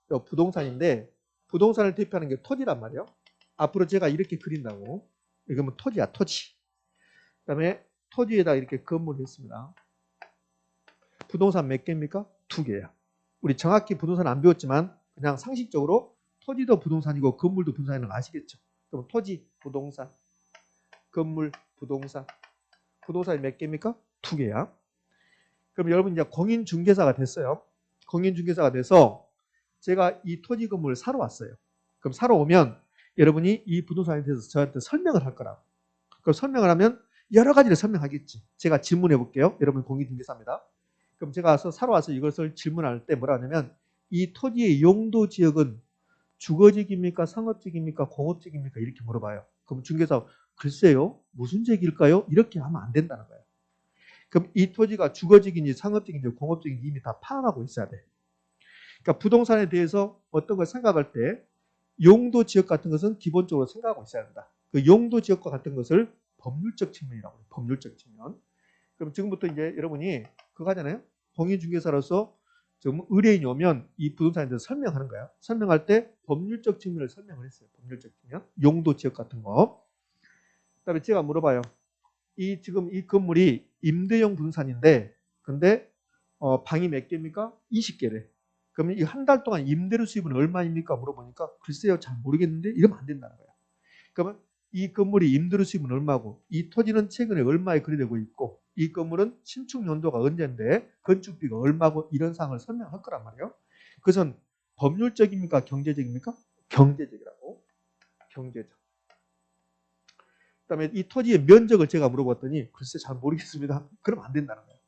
부동산인데 부동산을 대표하는 게 토지란 말이에요. 앞으로 제가 이렇게 그린다고. 이거면 토지야, 토지. 그다음에 토지에다 이렇게 건물을 했습니다. 부동산 몇 개입니까? 2개야. 우리 정확히 부동산 안 배웠지만 그냥 상식적으로 토지도 부동산이고 건물도 부동산인 거 아시겠죠? 그럼 토지, 부동산, 건물, 부동산. 부동산이 몇 개입니까? 2개야. 그럼 여러분 이제 공인중개사가 됐어요. 공인중개사가 돼서 제가 이 토지 건물을 사러 왔어요. 그럼 사러 오면 여러분이 이 부동산에 대해서 저한테 설명을 할 거라고. 그럼 설명을 하면 여러 가지를 설명하겠지. 제가 질문해 볼게요. 여러분 공인중개사입니다. 그럼 제가 와서 사러 와서 이것을 질문할 때 뭐라 하냐면 이 토지의 용도 지역은 주거지역입니까? 상업지역입니까? 공업지역입니까? 이렇게 물어봐요. 그럼 중개사 글쎄요. 무슨 지역일까요? 이렇게 하면 안 된다는 거예요. 그럼 이 토지가 주거지역인지 상업지역인지 공업지역인지 이미 다 파악하고 있어야 돼. 그러니까 부동산에 대해서 어떤 걸 생각할 때 용도 지역 같은 것은 기본적으로 생각하고 있어야 한다. 그 용도 지역과 같은 것을 법률적 측면이라고 해요. 법률적 측면. 그럼 지금부터 이제 여러분이 그거 하잖아요. 공인중개사로서 지금 의뢰인이 오면 이 부동산에 대해서 설명하는 거야. 설명할 때 법률적 측면을 설명을 했어요. 법률적 측면. 용도 지역 같은 거. 그다음에 제가 물어봐요. 지금 이 건물이 임대용 부동산인데 근데 방이 몇 개입니까? 20개래. 그러면 이 한 달 동안 임대료 수입은 얼마입니까? 물어보니까 글쎄요 잘 모르겠는데 이러면 안 된다는 거야. 그러면 이 건물이 임대료 수입은 얼마고 이 토지는 최근에 얼마에 거래되고 있고 이 건물은 신축 연도가 언제인데 건축비가 얼마고 이런 사항을 설명할 거란 말이에요. 그것은 법률적입니까? 경제적입니까? 경제적이라고. 경제적. 그다음에 이 토지의 면적을 제가 물어봤더니 글쎄 잘 모르겠습니다. 그러면 안 된다는 거예요.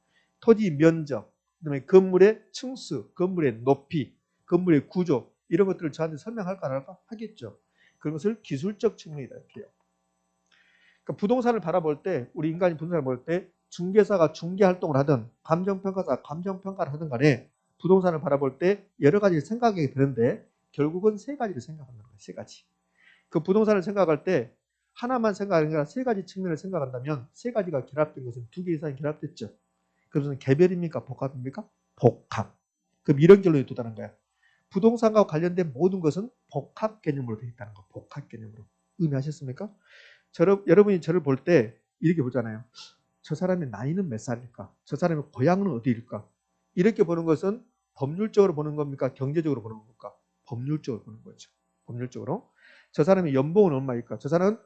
토지 면적, 그다음에 건물의 층수, 건물의 높이, 건물의 구조 이런 것들을 저한테 설명할까 안 할까? 하겠죠. 그런 것을 기술적 측면이다 이렇게 해요. 그러니까 부동산을 바라볼 때 우리 인간이 부동산을 볼 때 중개사가 중개 활동을 하든 감정평가사가 감정평가를 하든 간에 부동산을 바라볼 때 여러 가지 생각이 드는데 결국은 3가지를 생각한다는 거예요. 3가지. 그 부동산을 생각할 때 하나만 생각하는 게 아니라 3가지 측면을 생각한다면 3가지가 결합된 것은 2개 이상이 결합됐죠. 그것은 개별입니까? 복합입니까? 복합. 그럼 이런 결론에 도달한 거야. 부동산과 관련된 모든 것은 복합 개념으로 되어 있다는 거. 복합 개념으로. 의미하셨습니까? 여러분이 저를 볼 때 이렇게 보잖아요. 저 사람의 나이는 몇 살일까? 저 사람의 고향은 어디일까? 이렇게 보는 것은 법률적으로 보는 겁니까? 경제적으로 보는 겁니까? 법률적으로 보는 거죠. 법률적으로. 저 사람의 연봉은 얼마일까? 저 사람은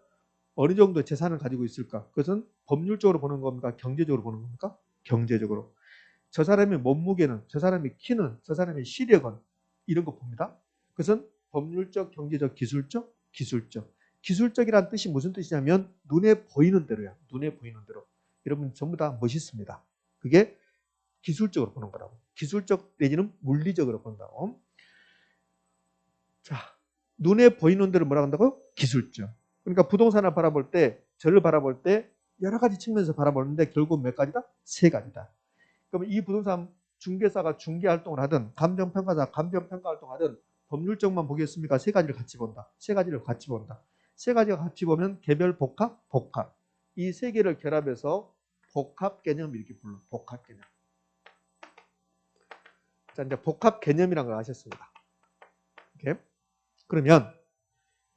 어느 정도 재산을 가지고 있을까? 그것은 법률적으로 보는 겁니까? 경제적으로 보는 겁니까? 경제적으로. 저 사람의 몸무게는, 저 사람의 키는, 저 사람의 시력은 이런 거 봅니다. 그것은 법률적, 경제적, 기술적, 기술적. 기술적이란 뜻이 무슨 뜻이냐면 눈에 보이는 대로야. 눈에 보이는 대로. 여러분 전부 다 멋있습니다. 그게 기술적으로 보는 거라고. 기술적 내지는 물리적으로 본다고. 자, 눈에 보이는 대로 뭐라고 한다고요? 기술적. 그러니까 부동산을 바라볼 때, 저를 바라볼 때 여러 가지 측면에서 바라보는데 결국 몇 가지다? 3가지다. 그러면 이 부동산 중개사가 중개 활동을 하든 감정평가사 감정평가 활동을 하든 법률적만 보겠습니까? 3가지를 같이 본다. 3가지를 같이 본다. 3가지가 같이 보면 개별 복합, 복합. 이 3개를 결합해서 복합 개념 이렇게 불러. 복합 개념. 자, 이제 복합 개념이라는 걸 아셨습니다. 이렇게. 그러면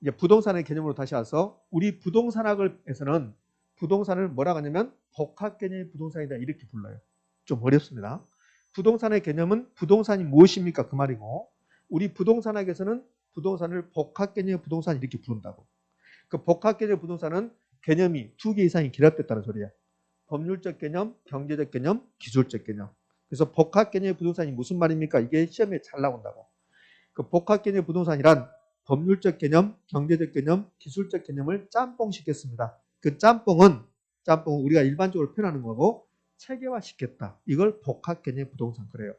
이제 부동산의 개념으로 다시 와서 우리 부동산학에서는 부동산을 뭐라고 하냐면 복합 개념의 부동산이다 이렇게 불러요. 좀 어렵습니다. 부동산의 개념은 부동산이 무엇입니까? 그 말이고 우리 부동산학에서는 부동산을 복합 개념의 부동산 이렇게 부른다고. 그 복합 개념의 부동산은 개념이 2개 이상이 결합됐다는 소리야. 법률적 개념, 경제적 개념, 기술적 개념. 그래서 복합 개념의 부동산이 무슨 말입니까? 이게 시험에 잘 나온다고. 그 복합 개념의 부동산이란 법률적 개념, 경제적 개념, 기술적 개념을 짬뽕시켰습니다. 그 짬뽕은 우리가 일반적으로 표현하는 거고 체계화시켰다. 이걸 복합 개념 부동산 그래요.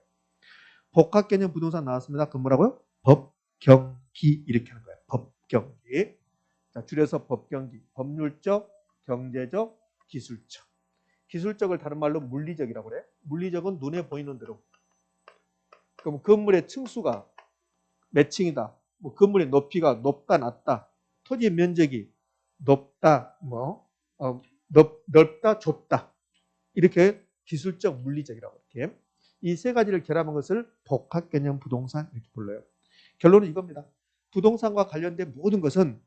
복합 개념 부동산 나왔습니다. 그럼 뭐라고요? 법경기 이렇게 하는 거예요. 법경기. 자, 줄여서 법경기. 법률적, 경제적, 기술적. 기술적을 다른 말로 물리적이라고 그래. 물리적은 눈에 보이는 대로. 그럼 건물의 층수가 몇 층이다. 뭐 건물의 높이가 높다 낮다. 토지 면적이 높다 넓다 좁다. 이렇게 기술적 물리적이라고 이렇게 이 3가지를 결합한 것을 복합 개념 부동산 이렇게 불러요. 결론은 이겁니다. 부동산과 관련된 모든 것은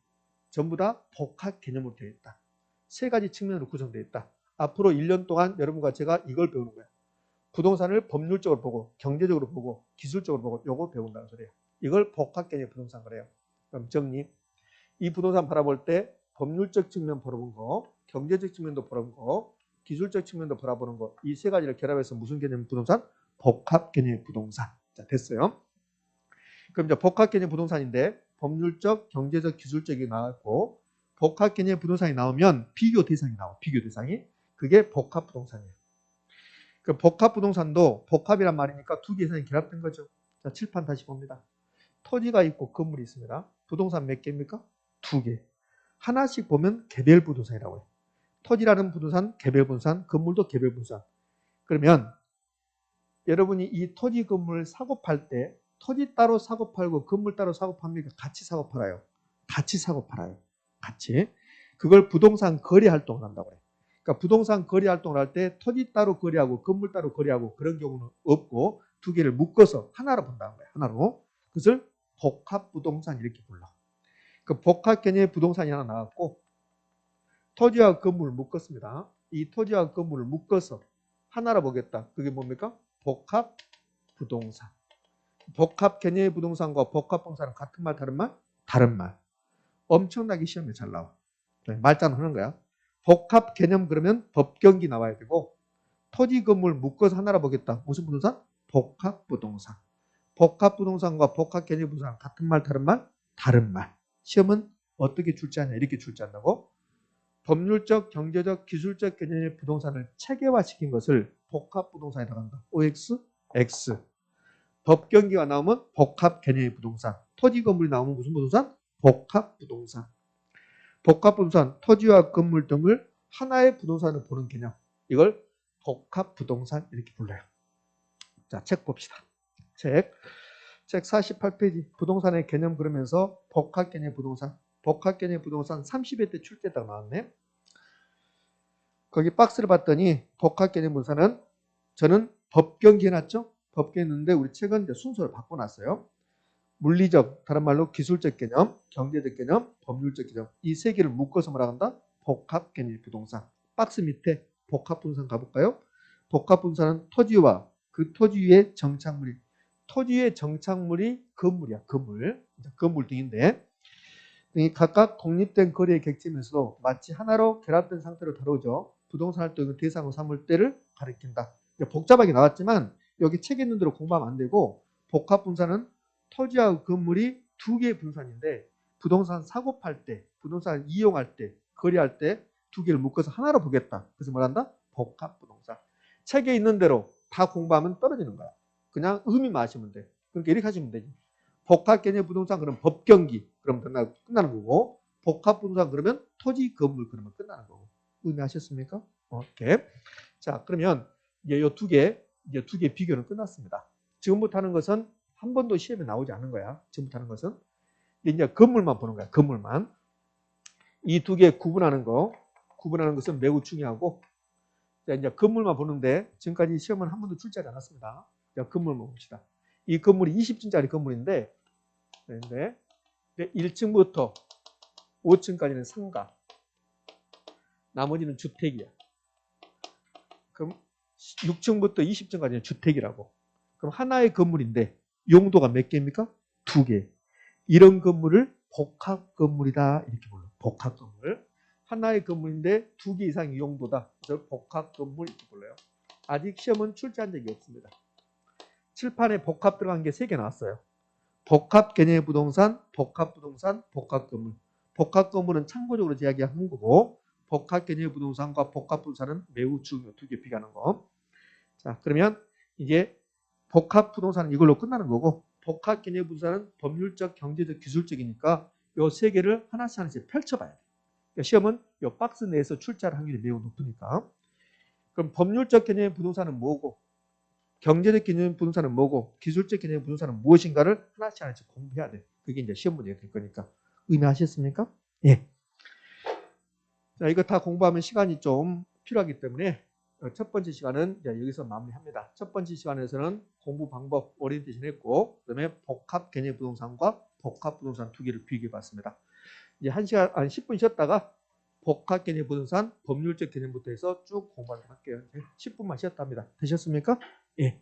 전부 다 복합 개념으로 되어 있다. 세 가지 측면으로 구성되어 있다. 앞으로 1년 동안 여러분과 제가 이걸 배우는 거예요. 부동산을 법률적으로 보고 경제적으로 보고 기술적으로 보고 요거 배운다는 소리예요. 이걸 복합 개념 부동산 그래요. 그럼 정리. 이 부동산 바라볼 때 법률적 측면 바라보는 거, 경제적 측면도 바라보는 거, 기술적 측면도 바라보는 거, 이 세 가지를 결합해서 무슨 개념 부동산? 복합 개념 부동산. 자, 됐어요. 그럼 이제 복합 개념 부동산인데 법률적, 경제적, 기술적이 나왔고 복합 개념 부동산이 나오면 비교 대상이 나와. 비교 대상이. 그게 복합 부동산이에요. 그 복합 부동산도 복합이란 말이니까 두 개 이상이 결합된 거죠. 자, 칠판 다시 봅니다. 토지가 있고 건물이 있습니다. 부동산 몇 개입니까? 두 개. 하나씩 보면 개별 부동산이라고 해요. 토지라는 부동산, 개별 부동산, 건물도 개별 부동산. 그러면 여러분이 이 토지 건물 사고 팔 때 토지 따로 사고 팔고 건물 따로 사고 팝니까? 같이 사고 팔아요. 같이 사고 팔아요. 같이. 그걸 부동산 거래 활동을 한다고 해요. 그러니까 부동산 거래 활동을 할 때 토지 따로 거래하고 건물 따로 거래하고 그런 경우는 없고 두 개를 묶어서 하나로 본다는 거예요. 하나로. 그것을 복합 부동산 이렇게 불러. 그 복합 개념의 부동산이 하나 나왔고 토지와 건물을 묶었습니다. 이 토지와 건물을 묶어서 하나로 보겠다. 그게 뭡니까? 복합 부동산. 복합 개념의 부동산과 복합 부동산은 같은 말, 다른 말? 다른 말. 엄청나게 시험에 잘 나와. 말자는 하는 거야. 복합 개념 그러면 법경기 나와야 되고 토지 건물 묶어서 하나로 보겠다. 무슨 부동산? 복합 부동산. 복합 부동산과 복합 개념 부동산 같은 말, 다른 말? 다른 말. 시험은 어떻게 출제하냐 이렇게 출제한다고. 법률적, 경제적, 기술적 개념의 부동산을 체계화시킨 것을 복합 부동산이라고 한다. OX, X. 법경기가 나오면 복합 개념의 부동산. 토지 건물이 나오면 무슨 부동산? 복합 부동산. 복합 부동산, 토지와 건물 등을 하나의 부동산으로 보는 개념. 이걸 복합 부동산 이렇게 불러요. 자, 책 봅시다. 책 48페이지. 부동산의 개념 그러면서 복합 개념 부동산. 복합 개념 부동산 30회 때 출제했다고 나왔네. 거기 박스를 봤더니 복합 개념 부동산은 저는 법경기 해놨죠. 법경기 했는데 우리 책은 이제 순서를 바꿔놨어요. 물리적, 다른 말로 기술적 개념, 경제적 개념, 법률적 개념 이 세 개를 묶어서 뭐라 한다? 복합 개념 부동산. 박스 밑에 복합 부동산 가볼까요? 복합 부동산은 토지와 그 토지 위의 정착물이 토지 위의 정착물이 건물이야. 건물 등인데 각각 독립된 거래의 객체면서도 마치 하나로 결합된 상태로 다루죠. 부동산 활동의 대상으로 삼을 때를 가리킨다. 복잡하게 나왔지만 여기 책에 있는 대로 공부하면 안 되고 복합 분산은 토지와 건물이 두 개의 분산인데 부동산 사고 팔 때, 부동산 이용할 때, 거래할 때 두 개를 묶어서 하나로 보겠다. 그래서 뭐란다? 복합 부동산. 책에 있는 대로 다 공부하면 떨어지는 거야. 그냥 의미만 아시면 돼. 그러니까 이렇게 하시면 되지. 복합 개념 부동산 그러면 법경기 그러면 끝나는 거고 복합 부동산 그러면 토지 건물 그러면 끝나는 거고 의미하셨습니까? 오케이. 자 그러면 이제 두 개 비교는 끝났습니다. 지금부터 하는 것은 한 번도 시험에 나오지 않은 거야. 지금부터 하는 것은 이제 건물만 보는 거야. 건물만 이 두 개 구분하는 것은 매우 중요하고 자, 이제 건물만 보는데 지금까지 시험은 한 번도 출제하지 않았습니다. 자, 건물만 봅시다. 이 건물이 20층짜리 건물인데 1층부터 5층까지는 상가, 나머지는 주택이야. 그럼 6층부터 20층까지는 주택이라고. 그럼 하나의 건물인데 용도가 몇 개입니까? 두 개. 이런 건물을 복합 건물이다 이렇게 불러. 복합 건물. 하나의 건물인데 두 개 이상의 용도다. 그래서 복합 건물 이렇게 불러요. 아직 시험은 출제한 적이 없습니다. 칠판에 복합 들어간 게 3개 나왔어요. 복합 개념의 부동산, 복합 부동산, 복합 건물. 복합 건물은 참고적으로 이야기한 거고 복합 개념의 부동산과 복합 부동산은 매우 중요. 두 개 비교하는 거. 자, 그러면 이제 복합 부동산은 이걸로 끝나는 거고 복합 개념의 부동산은 법률적, 경제적, 기술적이니까 이 세 개를 하나씩 펼쳐봐야 돼. 그러니까 시험은 이 박스 내에서 출제할 확률이 매우 높으니까. 그럼 법률적 개념의 부동산은 뭐고 경제적 개념의 부동산은 뭐고 기술적 개념의 부동산은 무엇인가를 하나씩 공부해야 돼. 그게 이제 시험 문제가 될 거니까. 의미하셨습니까? 예. 자, 이거 다 공부하면 시간이 좀 필요하기 때문에 첫 번째 시간은 이제 여기서 마무리합니다. 첫 번째 시간에서는 공부 방법 오리엔테이션 했고, 그다음에 복합 개념 부동산과 복합 부동산 두 개를 비교해 봤습니다. 이제 1시간, 한 10분 쉬었다가 복합 개념 부동산 법률적 개념부터 해서 쭉 공부하도록 할게요. 10분만 쉬었답니다. 되셨습니까? 예.